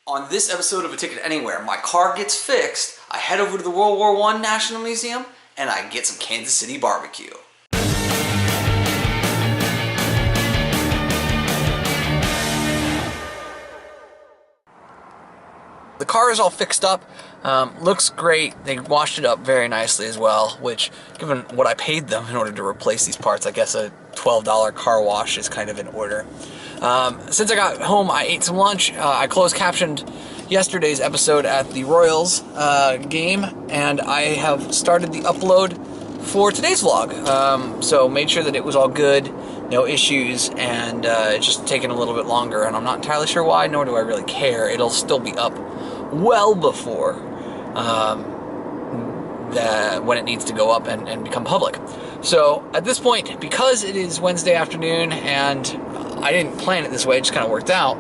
On this episode of A Ticket Anywhere, my car gets fixed, I head over to the World War I National Museum, and I get some Kansas City barbecue. The car is all fixed up, looks great. They washed it up very nicely as well, which, given what I paid them in order to replace these parts, I guess a $12 car wash is kind of in order. Since I got home, I ate some lunch. I closed captioned yesterday's episode at the Royals game, and I have started the upload for today's vlog. So made sure that it was all good, no issues, and it's just taking a little bit longer, and I'm not entirely sure why, nor do I really care. It'll still be up well before when it needs to go up and become public. So at this point, because it is Wednesday afternoon and I didn't plan it this way, it just kind of worked out,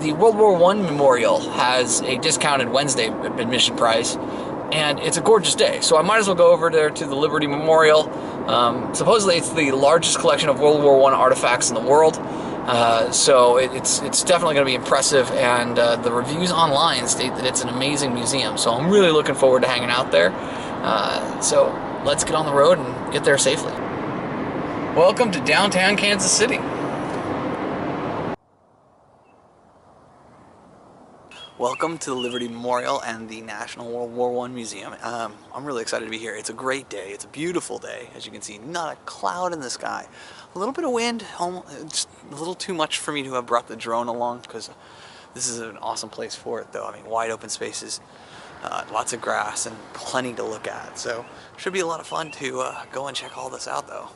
the World War I Memorial has a discounted Wednesday admission price, and it's a gorgeous day, so I might as well go over there to the Liberty Memorial. Supposedly it's the largest collection of World War I artifacts in the world, so it's definitely going to be impressive, and the reviews online state that it's an amazing museum, so I'm really looking forward to hanging out there. So let's get on the road and get there safely. Welcome to downtown Kansas City. Welcome to the Liberty Memorial and the National World War I Museum. I'm really excited to be here. It's a great day. It's a beautiful day. As you can see, not a cloud in the sky. A little bit of wind, just a little too much for me to have brought the drone along, because this is an awesome place for it, though. I mean, wide open spaces, lots of grass, and plenty to look at. So should be a lot of fun to go and check all this out, though.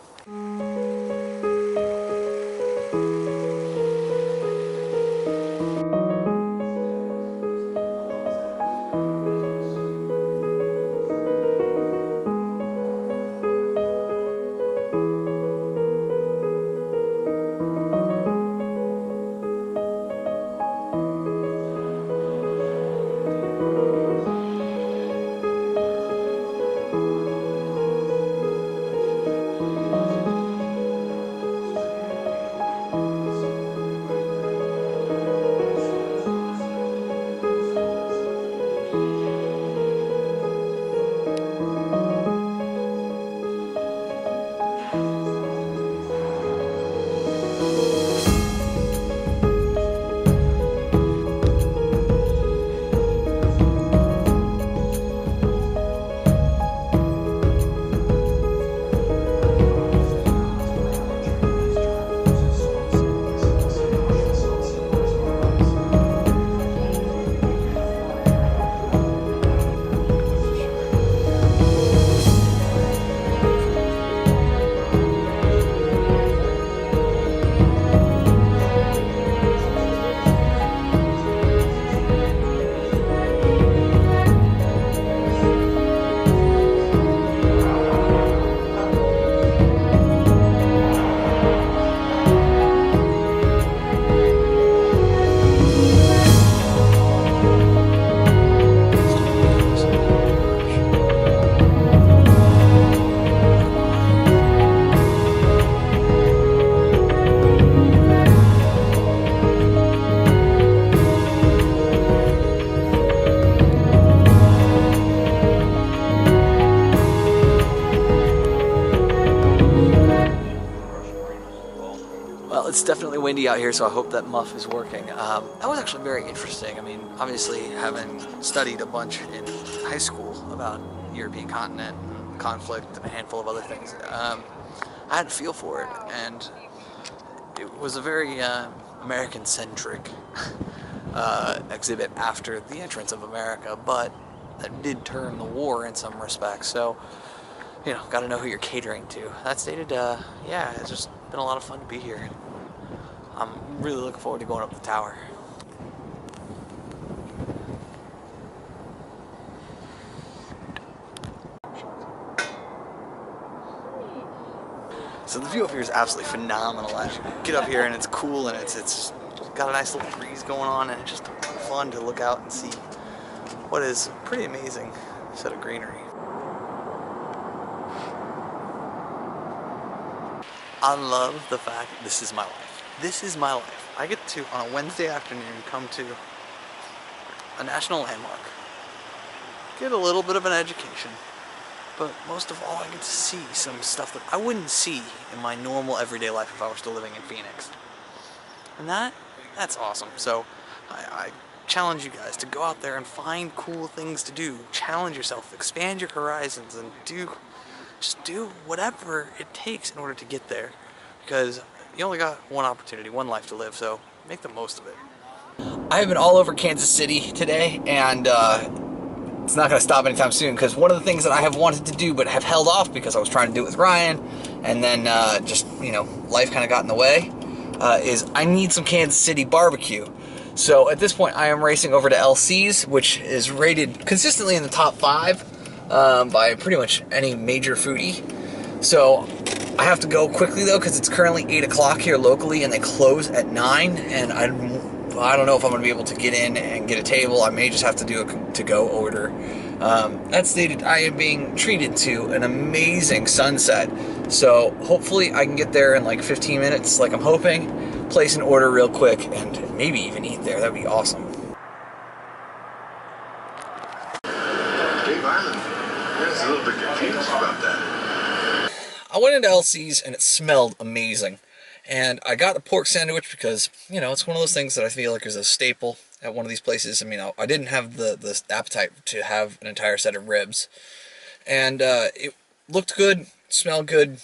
It's definitely windy out here, so I hope that muff is working. That was actually very interesting. I mean, obviously, having studied a bunch in high school about the European continent and conflict and a handful of other things, I had a feel for it, and it was a very American-centric exhibit after the entrance of America, but that did turn the war in some respects, so, you know, got to know who you're catering to. That stated, yeah, it's just been a lot of fun to be here. I'm really looking forward to going up the tower. So the view up here is absolutely phenomenal. As you get up here and it's cool and it's got a nice little breeze going on, and it's just fun to look out and see what is a pretty amazing set of greenery. I love the fact that this is my life. This is my life. I get to, on a Wednesday afternoon, come to a national landmark, get a little bit of an education, but most of all I get to see some stuff that I wouldn't see in my normal everyday life if I were still living in Phoenix. And that's awesome. So I challenge you guys to go out there and find cool things to do. Challenge yourself, expand your horizons, and just do whatever it takes in order to get there. Because you only got one opportunity, one life to live, so make the most of it. I have been all over Kansas City today, and it's not going to stop anytime soon, because one of the things that I have wanted to do but have held off because I was trying to do it with Ryan, and then just, you know, life kind of got in the way, is I need some Kansas City barbecue. So at this point I am racing over to LC's, which is rated consistently in the top 5 by pretty much any major foodie. So I have to go quickly though, because it's currently 8 o'clock here locally and they close at 9, and I don't know if I'm going to be able to get in and get a table. I may just have to do a to-go order. That stated, I am being treated to an amazing sunset, so hopefully I can get there in like 15 minutes like I'm hoping, place an order real quick, and maybe even eat there. That would be awesome. Dave Island, I was a little bit confused about that. I went into LC's and it smelled amazing. And I got a pork sandwich because, you know, it's one of those things that I feel like is a staple at one of these places. I mean, I didn't have the appetite to have an entire set of ribs. And it looked good, smelled good,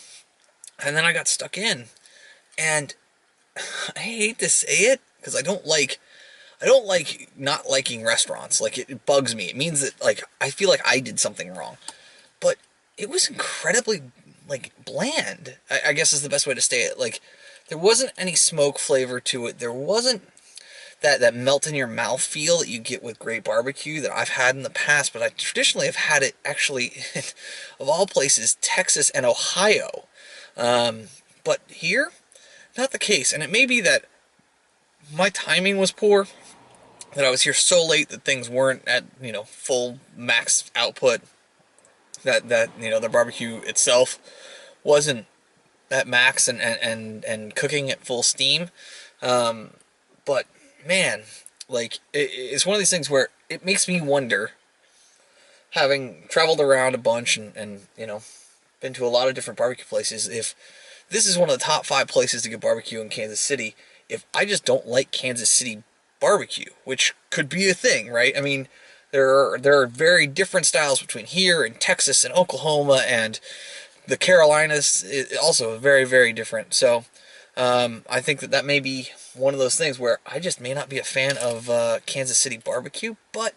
and then I got stuck in. And I hate to say it, because I don't like not liking restaurants. Like, it bugs me. It means that, like, I feel like I did something wrong. But it was incredibly, like, bland, I guess is the best way to say it. Like, there wasn't any smoke flavor to it. There wasn't that melt in your mouth feel that you get with great barbecue that I've had in the past, but I traditionally have had it actually, of all places, Texas and Ohio. But here, not the case. And it may be that my timing was poor, that I was here so late that things weren't at, you know, full max output, that you know, the barbecue itself wasn't at max and cooking at full steam. But man, like, it's one of these things where it makes me wonder, having traveled around a bunch and you know, been to a lot of different barbecue places, if this is one of the top 5 places to get barbecue in Kansas City, if I just don't like Kansas City barbecue, which could be a thing, right? I mean, there are very different styles between here and Texas and Oklahoma, and the Carolinas is also very, very different. So I think that may be one of those things where I just may not be a fan of Kansas City barbecue, but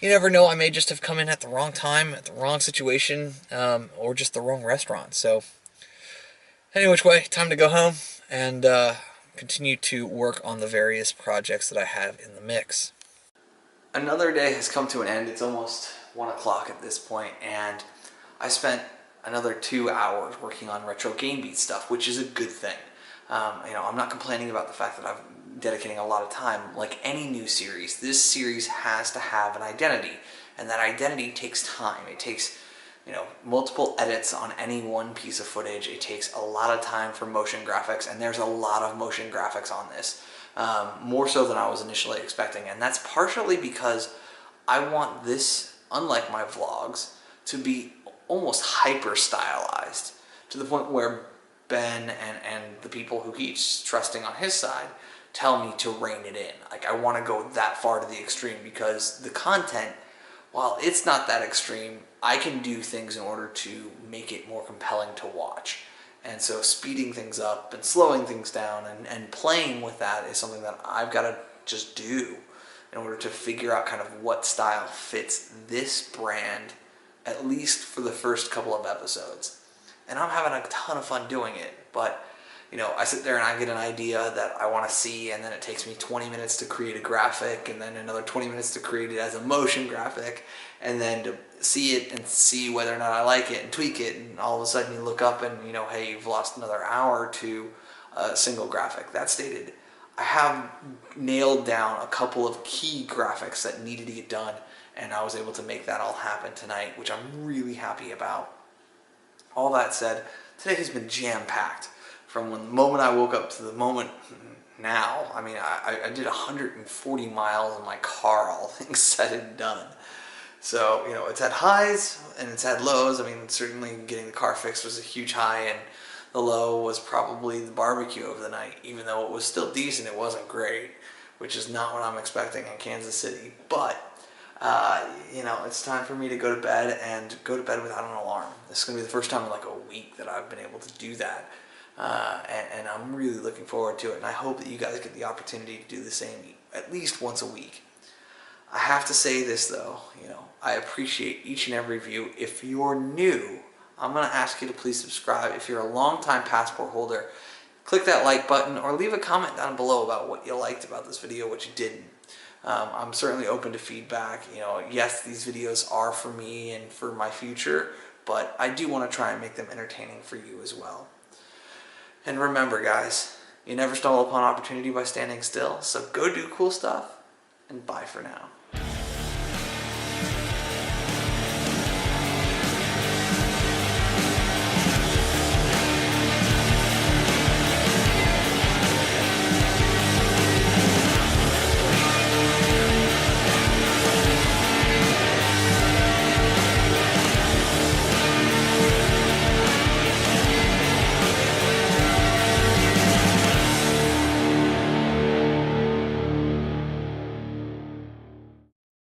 you never know. I may just have come in at the wrong time, at the wrong situation, or just the wrong restaurant. So any which way, time to go home and continue to work on the various projects that I have in the mix. Another day has come to an end. It's almost 1 o'clock at this point, and I spent another 2 hours working on retro game beat stuff, which is a good thing. You know, I'm not complaining about the fact that I'm dedicating a lot of time. Like any new series, this series has to have an identity, and that identity takes time. It takes, you know, multiple edits on any one piece of footage. It takes a lot of time for motion graphics, and there's a lot of motion graphics on this, more so than I was initially expecting. And that's partially because I want this, unlike my vlogs, to be almost hyper stylized, to the point where Ben and the people who he's trusting on his side tell me to rein it in. Like, I want to go that far to the extreme, because the content, while it's not that extreme, I can do things in order to make it more compelling to watch. And so speeding things up and slowing things down and playing with that is something that I've got to just do in order to figure out kind of what style fits this brand, at least for the first couple of episodes. And I'm having a ton of fun doing it, but you know, I sit there and I get an idea that I want to see, and then it takes me 20 minutes to create a graphic, and then another 20 minutes to create it as a motion graphic, and then to see it and see whether or not I like it and tweak it, and all of a sudden you look up and, you know, hey, you've lost another hour to a single graphic. That stated, I have nailed down a couple of key graphics that needed to get done, and I was able to make that all happen tonight, which I'm really happy about. All that said, today has been jam-packed. From the moment I woke up to the moment now. I mean, I did 140 miles in my car, all things said and done. So, you know, it's had highs and it's had lows. I mean, certainly getting the car fixed was a huge high, and the low was probably the barbecue of the night. Even though it was still decent, it wasn't great, which is not what I'm expecting in Kansas City. But, you know, it's time for me to go to bed, and go to bed without an alarm. This is going to be the first time in like a week that I've been able to do that. And I'm really looking forward to it, and I hope that you guys get the opportunity to do the same at least once a week. I have to say this though, you know, I appreciate each and every view. If you're new, I'm going to ask you to please subscribe. If you're a longtime passport holder, click that like button or leave a comment down below about what you liked about this video, what you didn't. I'm certainly open to feedback. You know, yes, these videos are for me and for my future, but I do want to try and make them entertaining for you as well. And remember, guys, you never stumble upon opportunity by standing still, so go do cool stuff, and bye for now.